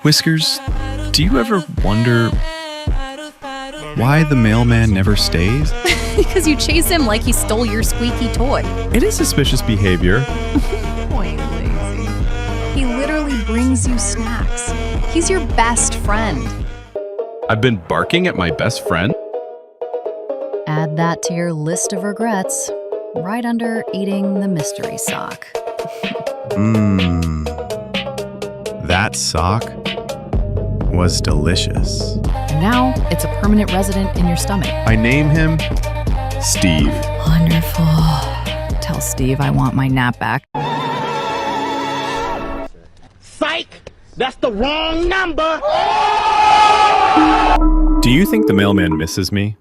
Whiskers, do you ever wonder why the mailman never stays? Because you chase him like he stole your squeaky toy. It is suspicious behavior. Point lazy. He literally brings you snacks. He's your best friend. I've been barking at my best friend. Add that to your list of regrets, right under eating the mystery sock. That sock was delicious. And now it's a permanent resident in your stomach. I name him Steve. Wonderful. Tell Steve I want my nap back. Psych! That's the wrong number! Do you think the mailman misses me?